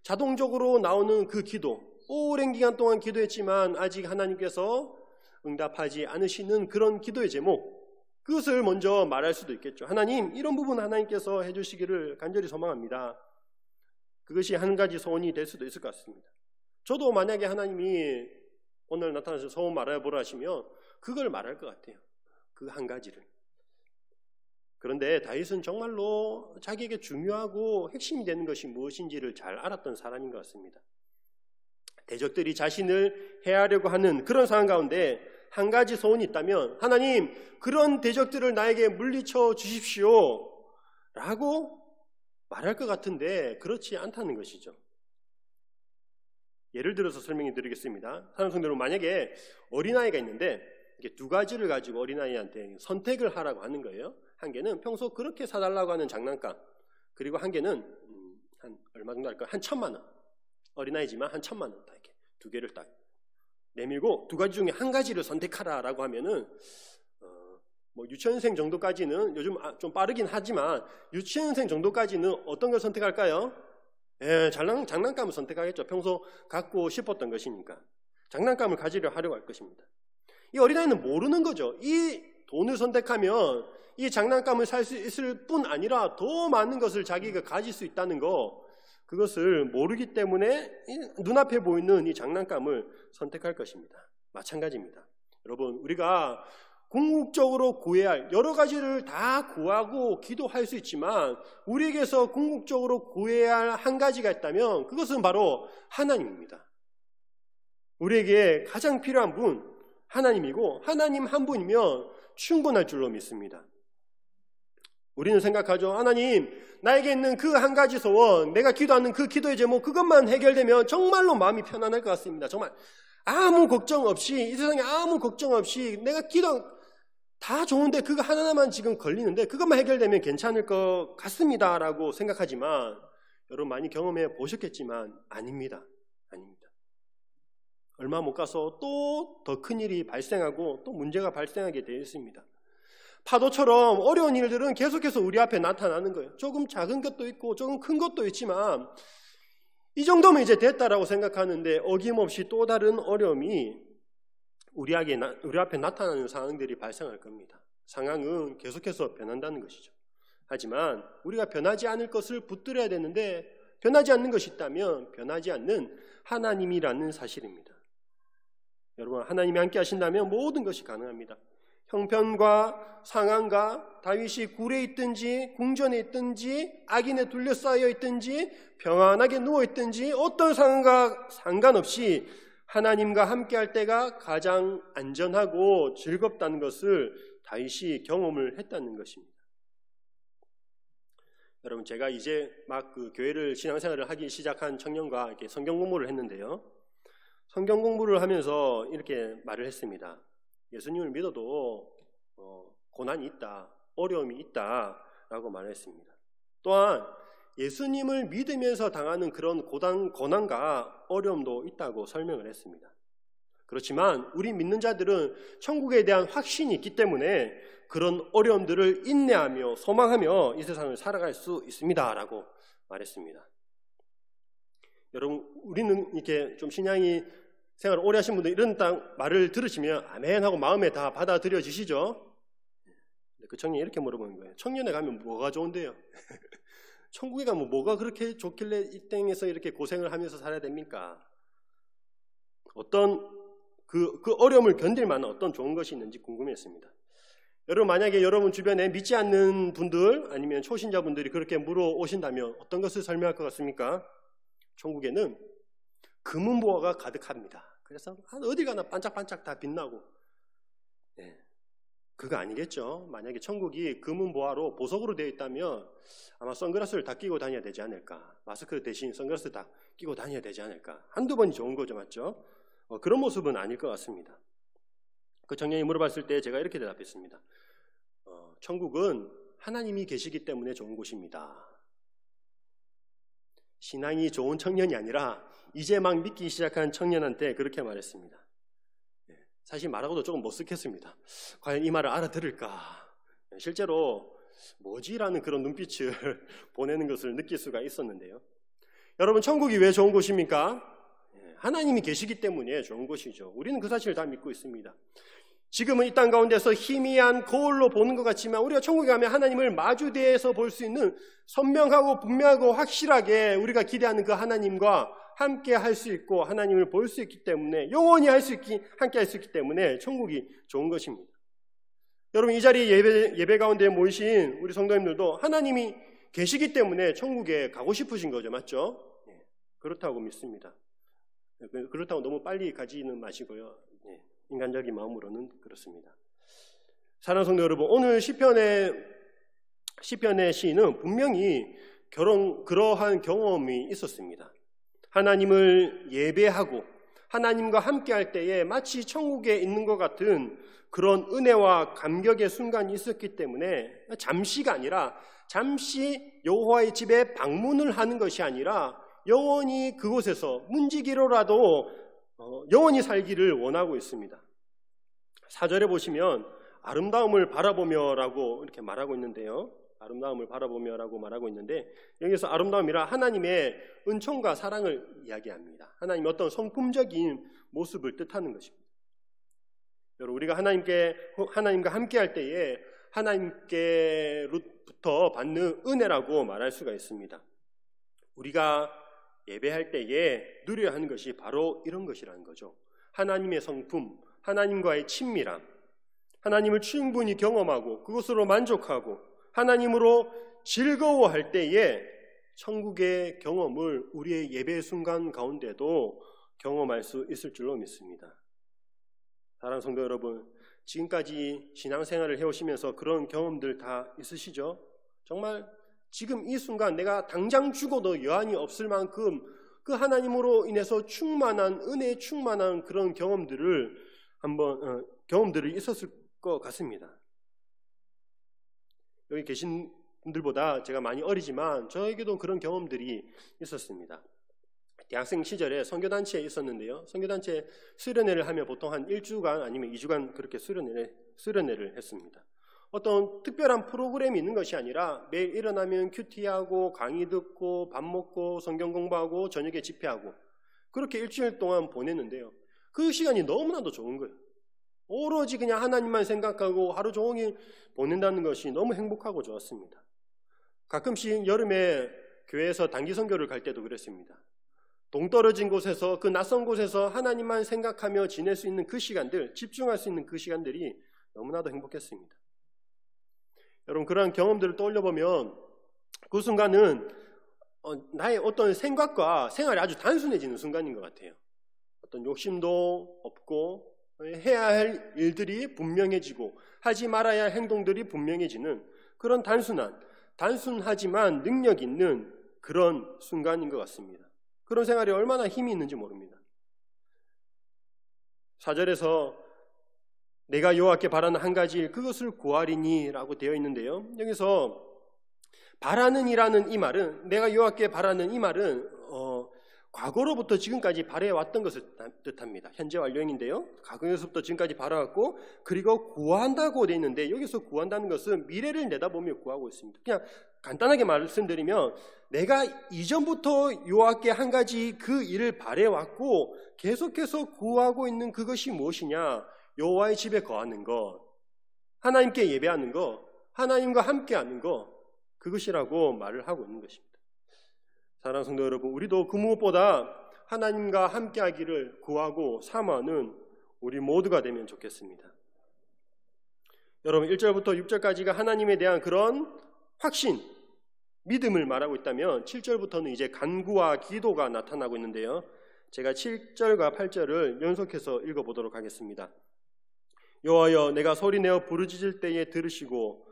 자동적으로 나오는 그 기도, 오랜 기간 동안 기도했지만 아직 하나님께서 응답하지 않으시는 그런 기도의 제목, 그것을 먼저 말할 수도 있겠죠. 하나님, 이런 부분 하나님께서 해주시기를 간절히 소망합니다. 그것이 한 가지 소원이 될 수도 있을 것 같습니다. 저도 만약에 하나님이 오늘 나타나서 소원 말해보라 하시면 그걸 말할 것 같아요. 그 한 가지를. 그런데 다윗은 정말로 자기에게 중요하고 핵심이 되는 것이 무엇인지를 잘 알았던 사람인 것 같습니다. 대적들이 자신을 해하려고 하는 그런 상황 가운데 한 가지 소원이 있다면, 하나님, 그런 대적들을 나에게 물리쳐 주십시오 라고 말할 것 같은데 그렇지 않다는 것이죠. 예를 들어서 설명해 드리겠습니다. 사랑하는 성도 여러분, 만약에 어린아이가 있는데 이게 두 가지를 가지고 어린아이한테 선택을 하라고 하는 거예요. 한 개는 평소 그렇게 사달라고 하는 장난감, 그리고 한 개는 한 얼마 정도 할까요? 한 1,000만 원. 어린아이지만 한 1,000만 원 딱 이렇게 두 개를 딱 내밀고 두 가지 중에 한 가지를 선택하라라고 하면은 뭐 유치원생 정도까지는 요즘 좀 빠르긴 하지만 유치원생 정도까지는 어떤 걸 선택할까요? 장난감을 선택하겠죠. 평소 갖고 싶었던 것이니까 장난감을 가지려 하려고 할 것입니다. 이 어린아이는 모르는 거죠. 이 돈을 선택하면 이 장난감을 살 수 있을 뿐 아니라 더 많은 것을 자기가 가질 수 있다는 거, 그것을 모르기 때문에 눈앞에 보이는 이 장난감을 선택할 것입니다. 마찬가지입니다. 여러분, 우리가 궁극적으로 구해야 할 여러 가지를 다 구하고 기도할 수 있지만 우리에게서 궁극적으로 구해야 할 한 가지가 있다면 그것은 바로 하나님입니다. 우리에게 가장 필요한 분 하나님이고, 하나님 한 분이면 충분할 줄로 믿습니다. 우리는 생각하죠. 하나님, 나에게 있는 그 한 가지 소원, 내가 기도하는 그 기도의 제목, 그것만 해결되면 정말로 마음이 편안할 것 같습니다. 정말 아무 걱정 없이, 이 세상에 아무 걱정 없이 내가 기도 다 좋은데 그거 하나만 지금 걸리는데 그것만 해결되면 괜찮을 것 같습니다 라고 생각하지만, 여러분 많이 경험해 보셨겠지만 아닙니다. 얼마 못 가서 또 더 큰 일이 발생하고 또 문제가 발생하게 되어 있습니다. 파도처럼 어려운 일들은 계속해서 우리 앞에 나타나는 거예요. 조금 작은 것도 있고 조금 큰 것도 있지만 이 정도면 이제 됐다라고 생각하는데 어김없이 또 다른 어려움이 우리 앞에 나타나는 상황들이 발생할 겁니다. 상황은 계속해서 변한다는 것이죠. 하지만 우리가 변하지 않을 것을 붙들어야 되는데, 변하지 않는 것이 있다면 변하지 않는 하나님이라는 사실입니다. 여러분, 하나님이 함께 하신다면 모든 것이 가능합니다. 형편과 상황과 다윗이 굴에 있든지 궁전에 있든지 악인에 둘러싸여 있든지 평안하게 누워 있든지 어떤 상황과 상관없이 하나님과 함께할 때가 가장 안전하고 즐겁다는 것을 다윗이 경험을 했다는 것입니다. 여러분, 제가 이제 막 그 교회를 신앙생활을 하기 시작한 청년과 이렇게 성경 공부를 했는데요. 성경 공부를 하면서 이렇게 말을 했습니다. 예수님을 믿어도 고난이 있다, 어려움이 있다라고 말했습니다. 또한 예수님을 믿으면서 당하는 그런 고난과 어려움도 있다고 설명을 했습니다. 그렇지만 우리 믿는 자들은 천국에 대한 확신이 있기 때문에 그런 어려움들을 인내하며 소망하며 이 세상을 살아갈 수 있습니다라고 말했습니다. 여러분, 우리는 이렇게 좀 신앙이 생활을 오래 하신 분들 이런 말을 들으시면 아멘 하고 마음에 다 받아들여지시죠? 그 청년이 이렇게 물어보는 거예요. 청년에 가면 뭐가 좋은데요? 천국에 가면 뭐가 그렇게 좋길래 이 땅에서 이렇게 고생을 하면서 살아야 됩니까? 어떤 그 어려움을 견딜 만한 어떤 좋은 것이 있는지 궁금했습니다. 여러분, 만약에 여러분 주변에 믿지 않는 분들 아니면 초신자분들이 그렇게 물어오신다면 어떤 것을 설명할 것 같습니까? 천국에는 금은보화가 가득합니다. 그래서 어디 가나 반짝반짝 다 빛나고, 그거 아니겠죠? 만약에 천국이 금은보화로 보석으로 되어 있다면 아마 선글라스를 다 끼고 다녀야 되지 않을까? 마스크 대신 선글라스 다 끼고 다녀야 되지 않을까? 한두 번이 좋은 거죠, 맞죠? 그런 모습은 아닐 것 같습니다. 그 청년이 물어봤을 때 제가 이렇게 대답했습니다. 천국은 하나님이 계시기 때문에 좋은 곳입니다. 신앙이 좋은 청년이 아니라 이제 막 믿기 시작한 청년한테 그렇게 말했습니다. 사실 말하고도 조금 머쓱했습니다. 과연 이 말을 알아들을까? 실제로 뭐지라는 그런 눈빛을 보내는 것을 느낄 수가 있었는데요. 여러분, 천국이 왜 좋은 곳입니까? 하나님이 계시기 때문에 좋은 곳이죠. 우리는 그 사실을 다 믿고 있습니다. 지금은 이 땅 가운데서 희미한 거울로 보는 것 같지만 우리가 천국에 가면 하나님을 마주대해서 볼 수 있는 선명하고 분명하고 확실하게 우리가 기대하는 그 하나님과 함께 할 수 있고 하나님을 볼 수 있기 때문에 영원히 함께 할 수 있기 때문에 천국이 좋은 것입니다. 여러분, 이 자리에 예배 가운데 모이신 우리 성도님들도 하나님이 계시기 때문에 천국에 가고 싶으신 거죠, 맞죠? 그렇다고 믿습니다. 그렇다고 너무 빨리 가지는 마시고요. 인간적인 마음으로는 그렇습니다. 사랑하는 성도 여러분, 오늘 시편의 시인은 분명히 그러한 경험이 있었습니다. 하나님을 예배하고 하나님과 함께할 때에 마치 천국에 있는 것 같은 그런 은혜와 감격의 순간이 있었기 때문에 잠시가 아니라 잠시 여호와의 집에 방문을 하는 것이 아니라 영원히 그곳에서 문지기로라도 영원히 살기를 원하고 있습니다. 4절에 보시면 아름다움을 바라보며라고 이렇게 말하고 있는데요. 아름다움을 바라보며라고 말하고 있는데 여기서 아름다움이라 하나님의 은총과 사랑을 이야기합니다. 하나님의 어떤 성품적인 모습을 뜻하는 것입니다. 여러분, 우리가 하나님과 함께할 때에 하나님께로부터 받는 은혜라고 말할 수가 있습니다. 우리가 예배할 때에 누려야 하는 것이 바로 이런 것이라는 거죠. 하나님의 성품, 하나님과의 친밀함, 하나님을 충분히 경험하고 그것으로 만족하고 하나님으로 즐거워할 때에 천국의 경험을 우리의 예배 순간 가운데도 경험할 수 있을 줄로 믿습니다. 사랑하는 성도 여러분, 지금까지 신앙생활을 해오시면서 그런 경험들 다 있으시죠? 정말 지금 이 순간 내가 당장 죽어도 여한이 없을 만큼 그 하나님으로 인해서 충만한 은혜에 충만한 그런 경험들이 있었을 것 같습니다. 여기 계신 분들보다 제가 많이 어리지만 저에게도 그런 경험들이 있었습니다. 대학생 시절에 선교단체에 있었는데요. 선교단체 수련회를 하면 보통 한 1주간 아니면 2주간 그렇게 수련회를 했습니다. 어떤 특별한 프로그램이 있는 것이 아니라 매일 일어나면 큐티하고 강의 듣고 밥 먹고 성경 공부하고 저녁에 집회하고 그렇게 일주일 동안 보냈는데요. 그 시간이 너무나도 좋은 거예요. 오로지 그냥 하나님만 생각하고 하루 종일 보낸다는 것이 너무 행복하고 좋았습니다. 가끔씩 여름에 교회에서 단기 선교를 갈 때도 그랬습니다. 동떨어진 곳에서 그 낯선 곳에서 하나님만 생각하며 지낼 수 있는 그 시간들, 집중할 수 있는 그 시간들이 너무나도 행복했습니다. 여러분, 그러한 경험들을 떠올려 보면 그 순간은 나의 어떤 생각과 생활이 아주 단순해지는 순간인 것 같아요. 어떤 욕심도 없고 해야 할 일들이 분명해지고 하지 말아야 할 행동들이 분명해지는 그런 단순하지만 능력 있는 그런 순간인 것 같습니다. 그런 생활이 얼마나 힘이 있는지 모릅니다. 4절에서 내가 여호와께 바라는 한 가지 일 그것을 구하리니 라고 되어 있는데요, 여기서 바라는 이라는 이 말은, 내가 여호와께 바라는 이 말은 과거로부터 지금까지 바라왔던 것을 뜻합니다. 현재 완료형인데요, 과거에서부터 지금까지 바라왔고 그리고 구한다고 되어 있는데, 여기서 구한다는 것은 미래를 내다보며 구하고 있습니다. 그냥 간단하게 말씀드리면 내가 이전부터 여호와께 한 가지 그 일을 바라왔고 계속해서 구하고 있는 그것이 무엇이냐? 여호와의 집에 거하는 것, 하나님께 예배하는 것, 하나님과 함께하는 것, 그것이라고 말을 하고 있는 것입니다. 사랑하는 성도 여러분, 우리도 그 무엇보다 하나님과 함께하기를 구하고 사모하는 우리 모두가 되면 좋겠습니다. 여러분, 1절부터 6절까지가 하나님에 대한 그런 확신, 믿음을 말하고 있다면 7절부터는 이제 간구와 기도가 나타나고 있는데요, 제가 7절과 8절을 연속해서 읽어보도록 하겠습니다. 여호와여, 내가 소리내어 부르짖을 때에 들으시고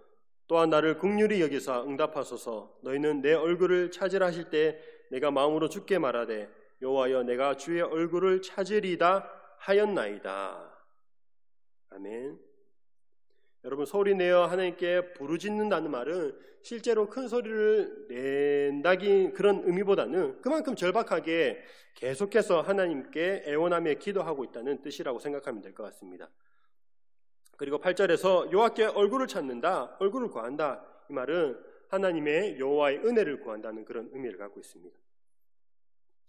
또한 나를 긍휼히 여기사 응답하소서. 너희는 내 얼굴을 찾으라 하실 때 내가 마음으로 주께 말하되 여호와여, 내가 주의 얼굴을 찾으리다 하였나이다. 아멘. 여러분, 소리내어 하나님께 부르짖는다는 말은 실제로 큰 소리를 낸다기 그런 의미보다는 그만큼 절박하게 계속해서 하나님께 애원하며 기도하고 있다는 뜻이라고 생각하면 될 것 같습니다. 그리고 8절에서 여호와께 얼굴을 찾는다, 얼굴을 구한다, 이 말은 하나님의 여호와의 은혜를 구한다는 그런 의미를 갖고 있습니다.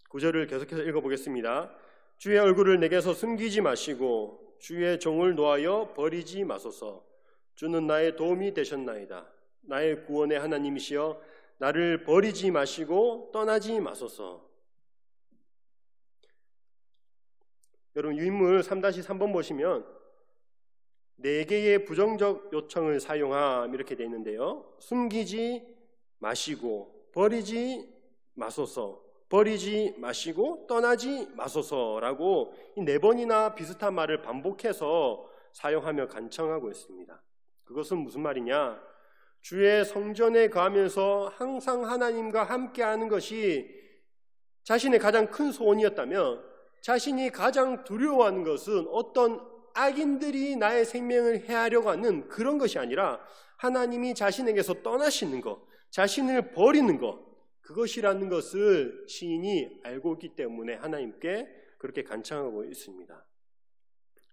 9절을 계속해서 읽어보겠습니다. 주의 얼굴을 내게서 숨기지 마시고 주의 종을 놓아여 버리지 마소서. 주는 나의 도움이 되셨나이다. 나의 구원의 하나님이시여 나를 버리지 마시고 떠나지 마소서. 여러분, 유인물 3-3번 보시면 4개의 부정적 요청을 사용함 이렇게 되어 있는데요, 숨기지 마시고 버리지 마소서, 버리지 마시고 떠나지 마소서라고 이 4번이나 비슷한 말을 반복해서 사용하며 간청하고 있습니다. 그것은 무슨 말이냐? 주의 성전에 거하면서 항상 하나님과 함께하는 것이 자신의 가장 큰 소원이었다면, 자신이 가장 두려워하는 것은 어떤 악인들이 나의 생명을 해하려고 하는 그런 것이 아니라 하나님이 자신에게서 떠나시는 것, 자신을 버리는 것, 그것이라는 것을 시인이 알고 있기 때문에 하나님께 그렇게 간청하고 있습니다.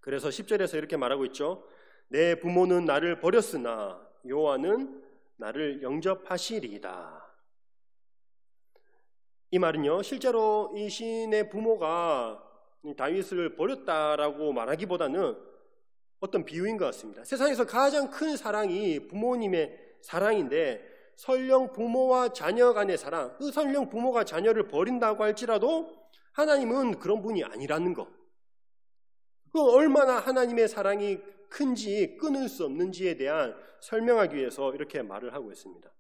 그래서 10절에서 이렇게 말하고 있죠. 내 부모는 나를 버렸으나 여호와는 나를 영접하시리이다. 이 말은요, 실제로 이 시인의 부모가 다윗을 버렸다라고 말하기보다는 어떤 비유인 것 같습니다. 세상에서 가장 큰 사랑이 부모님의 사랑인데, 설령 부모와 자녀 간의 사랑, 그 설령 부모가 자녀를 버린다고 할지라도 하나님은 그런 분이 아니라는 것, 그 얼마나 하나님의 사랑이 큰지 끊을 수 없는지에 대한 설명하기 위해서 이렇게 말을 하고 있습니다.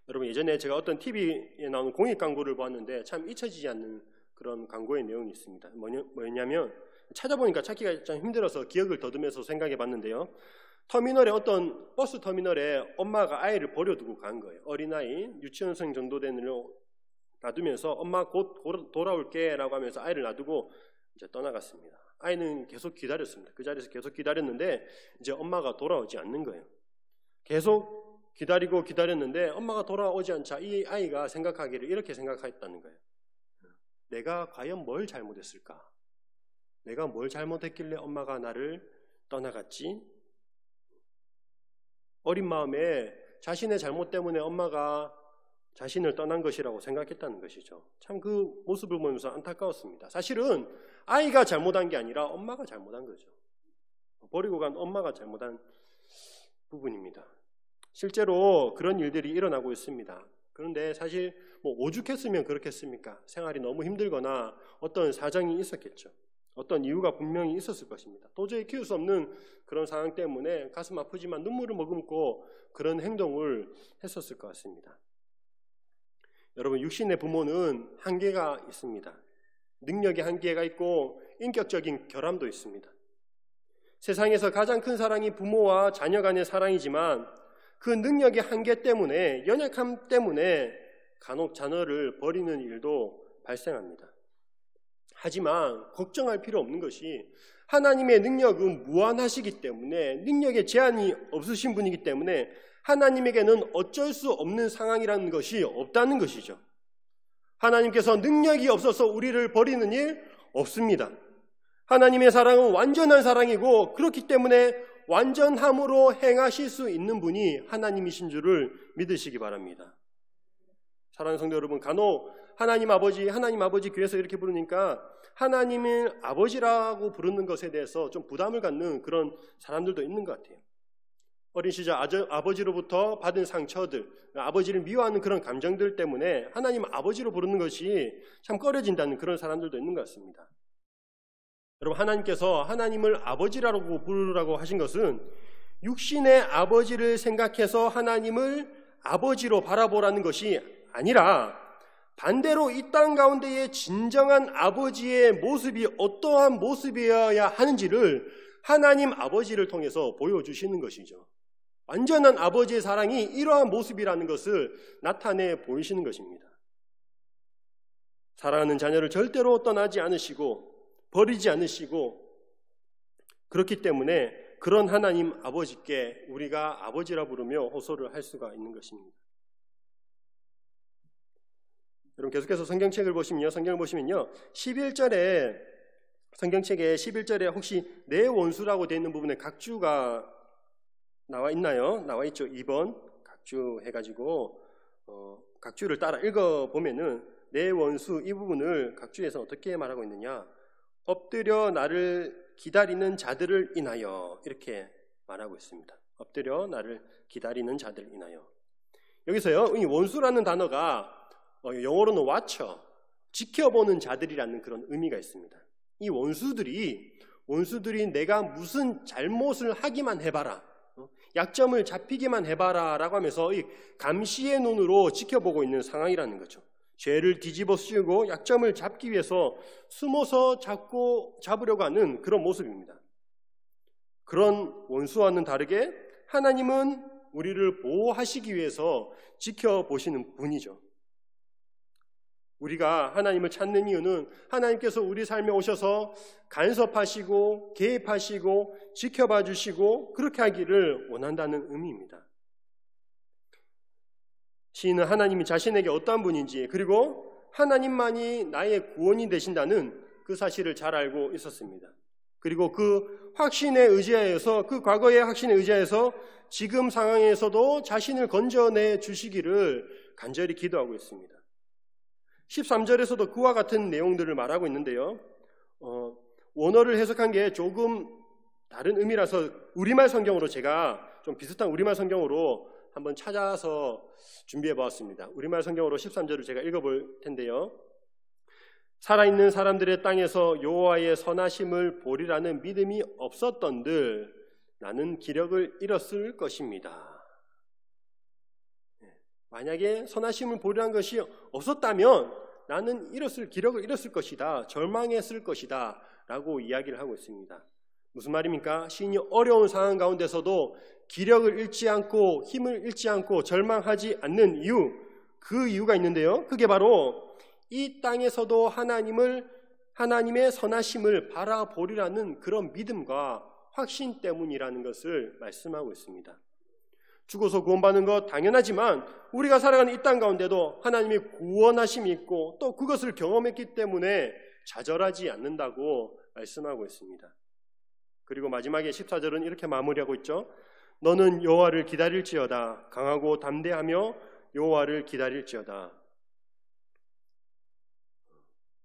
여러분, 예전에 제가 어떤 TV에 나오는 공익 광고를 보았는데 참 잊혀지지 않는 그런 광고의 내용이 있습니다. 뭐였냐면, 찾아보니까 찾기가 좀 힘들어서 기억을 더듬면서 생각해 봤는데요, 터미널에, 어떤 버스 터미널에 엄마가 아이를 버려두고 간 거예요. 어린아이, 유치원생 정도 되는 걸 놔두면서 엄마 곧 돌아올게 라고 하면서 아이를 놔두고 이제 떠나갔습니다. 아이는 계속 기다렸습니다. 그 자리에서 계속 기다렸는데 이제 엄마가 돌아오지 않는 거예요. 계속 기다렸는데 엄마가 돌아오지 않자 이 아이가 생각하기를 이렇게 생각했다는 거예요. 내가 과연 뭘 잘못했을까? 내가 뭘 잘못했길래 엄마가 나를 떠나갔지? 어린 마음에 자신의 잘못 때문에 엄마가 자신을 떠난 것이라고 생각했다는 것이죠. 참 그 모습을 보면서 안타까웠습니다. 사실은 아이가 잘못한 게 아니라 엄마가 잘못한 거죠. 버리고 간 엄마가 잘못한 부분입니다. 실제로 그런 일들이 일어나고 있습니다. 그런데 사실 오죽했으면 그렇겠습니까? 생활이 너무 힘들거나 어떤 사정이 있었겠죠. 어떤 이유가 분명히 있었을 것입니다. 도저히 키울 수 없는 그런 상황 때문에 가슴 아프지만 눈물을 머금고 그런 행동을 했었을 것 같습니다. 여러분, 육신의 부모는 한계가 있습니다. 능력의 한계가 있고 인격적인 결함도 있습니다. 세상에서 가장 큰 사랑이 부모와 자녀 간의 사랑이지만 그 능력의 한계 때문에, 연약함 때문에 간혹 자녀를 버리는 일도 발생합니다. 하지만 걱정할 필요 없는 것이 하나님의 능력은 무한하시기 때문에, 능력에 제한이 없으신 분이기 때문에 하나님에게는 어쩔 수 없는 상황이라는 것이 없다는 것이죠. 하나님께서 능력이 없어서 우리를 버리는 일 없습니다. 하나님의 사랑은 완전한 사랑이고 그렇기 때문에 완전함으로 행하실 수 있는 분이 하나님이신 줄을 믿으시기 바랍니다. 사랑하는 성도 여러분, 간혹 하나님 아버지 교회에서 이렇게 부르니까 하나님을 아버지라고 부르는 것에 대해서 좀 부담을 갖는 그런 사람들도 있는 것 같아요. 어린 시절 아버지로부터 받은 상처들, 아버지를 미워하는 그런 감정들 때문에 하나님 아버지로 부르는 것이 참 꺼려진다는 그런 사람들도 있는 것 같습니다. 여러분, 하나님께서 하나님을 아버지라고 부르라고 하신 것은 육신의 아버지를 생각해서 하나님을 아버지로 바라보라는 것이 아니라 반대로 이 땅 가운데의 진정한 아버지의 모습이 어떠한 모습이어야 하는지를 하나님 아버지를 통해서 보여주시는 것이죠. 완전한 아버지의 사랑이 이러한 모습이라는 것을 나타내 보이시는 것입니다. 사랑하는 자녀를 절대로 떠나지 않으시고 버리지 않으시고, 그렇기 때문에 그런 하나님 아버지께 우리가 아버지라 부르며 호소를 할 수가 있는 것입니다. 여러분, 계속해서 성경을 보시면요 11절에, 성경책의 11절에 혹시 내 원수라고 되어 있는 부분에 각주가 나와 있나요? 나와 있죠. 2번 각주 해가지고 각주를 따라 읽어보면은 내 원수, 이 부분을 각주에서 어떻게 말하고 있느냐, 엎드려 나를 기다리는 자들을 인하여, 이렇게 말하고 있습니다. 엎드려 나를 기다리는 자들을 인하여. 여기서요, 이 원수라는 단어가 영어로는 watcher, 지켜보는 자들이라는 그런 의미가 있습니다. 이 원수들이 내가 무슨 잘못을 하기만 해봐라, 약점을 잡히기만 해봐라 라고 하면서 이 감시의 눈으로 지켜보고 있는 상황이라는 거죠. 죄를 뒤집어 씌우고 약점을 잡기 위해서 숨어서 잡으려고 하는 그런 모습입니다. 그런 원수와는 다르게 하나님은 우리를 보호하시기 위해서 지켜보시는 분이죠. 우리가 하나님을 찾는 이유는 하나님께서 우리 삶에 오셔서 간섭하시고 개입하시고 지켜봐 주시고 그렇게 하기를 원한다는 의미입니다. 시인은 하나님이 자신에게 어떠한 분인지, 그리고 하나님만이 나의 구원이 되신다는 그 사실을 잘 알고 있었습니다. 그리고 그 확신에 의지하여서, 그 과거의 확신에 의지하여서 지금 상황에서도 자신을 건져내 주시기를 간절히 기도하고 있습니다. 13절에서도 그와 같은 내용들을 말하고 있는데요. 원어를 해석한 게 조금 다른 의미라서 우리말 성경으로, 제가 좀 비슷한 우리말 성경으로 한번 찾아서 준비해 보았습니다. 우리말 성경으로 13절을 제가 읽어볼 텐데요. 살아있는 사람들의 땅에서 여호와의 선하심을 보리라는 믿음이 없었던들 나는 기력을 잃었을 것입니다. 만약에 선하심을 보리라는 것이 없었다면 나는 기력을 잃었을 것이다, 절망했을 것이다 라고 이야기를 하고 있습니다. 무슨 말입니까? 시인이 어려운 상황 가운데서도 기력을 잃지 않고 힘을 잃지 않고 절망하지 않는 이유, 그 이유가 있는데요. 그게 바로 이 땅에서도 하나님의 선하심을 바라보리라는 그런 믿음과 확신 때문이라는 것을 말씀하고 있습니다. 죽어서 구원받는 것 당연하지만 우리가 살아가는 이 땅 가운데도 하나님의 구원하심이 있고 또 그것을 경험했기 때문에 좌절하지 않는다고 말씀하고 있습니다. 그리고 마지막에 14절은 이렇게 마무리하고 있죠. 너는 여호와를 기다릴지어다. 강하고 담대하며 여호와를 기다릴지어다.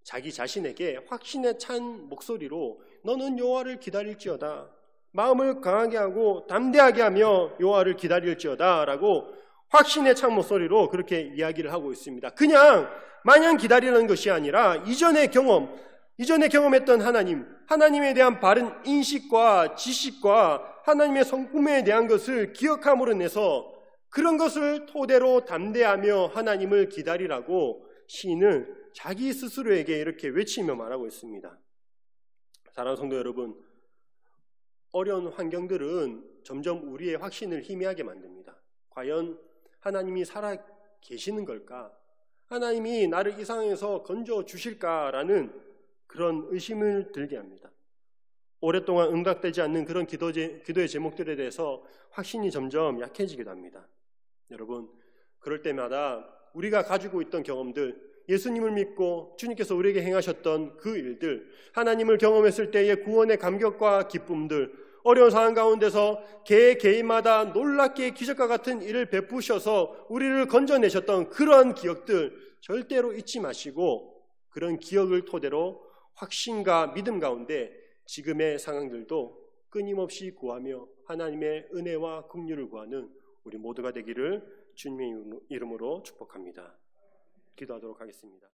자기 자신에게 확신에 찬 목소리로 너는 여호와를 기다릴지어다. 마음을 강하게 하고 담대하게 하며 여호와를 기다릴지어다 라고 확신에 찬 목소리로 그렇게 이야기를 하고 있습니다. 그냥 마냥 기다리는 것이 아니라 이전에 경험했던 하나님, 하나님에 대한 바른 인식과 지식과 하나님의 성품에 대한 것을 기억함으로 인해서 그런 것을 토대로 담대하며 하나님을 기다리라고 시인은 자기 스스로에게 이렇게 외치며 말하고 있습니다. 사랑하는 성도 여러분, 어려운 환경들은 점점 우리의 확신을 희미하게 만듭니다. 과연 하나님이 살아 계시는 걸까? 하나님이 나를 이 상황에서 건져 주실까라는 그런 의심을 들게 합니다. 오랫동안 응답되지 않는 그런 기도의 제목들에 대해서 확신이 점점 약해지기도 합니다. 여러분, 그럴 때마다 우리가 가지고 있던 경험들, 예수님을 믿고 주님께서 우리에게 행하셨던 그 일들, 하나님을 경험했을 때의 구원의 감격과 기쁨들, 어려운 상황 가운데서 개인마다 놀랍게 기적과 같은 일을 베푸셔서 우리를 건져내셨던 그러한 기억들 절대로 잊지 마시고 그런 기억을 토대로 확신과 믿음 가운데 지금의 상황들도 끊임없이 구하며 하나님의 은혜와 긍휼을 구하는 우리 모두가 되기를 주님의 이름으로 축복합니다. 기도하도록 하겠습니다.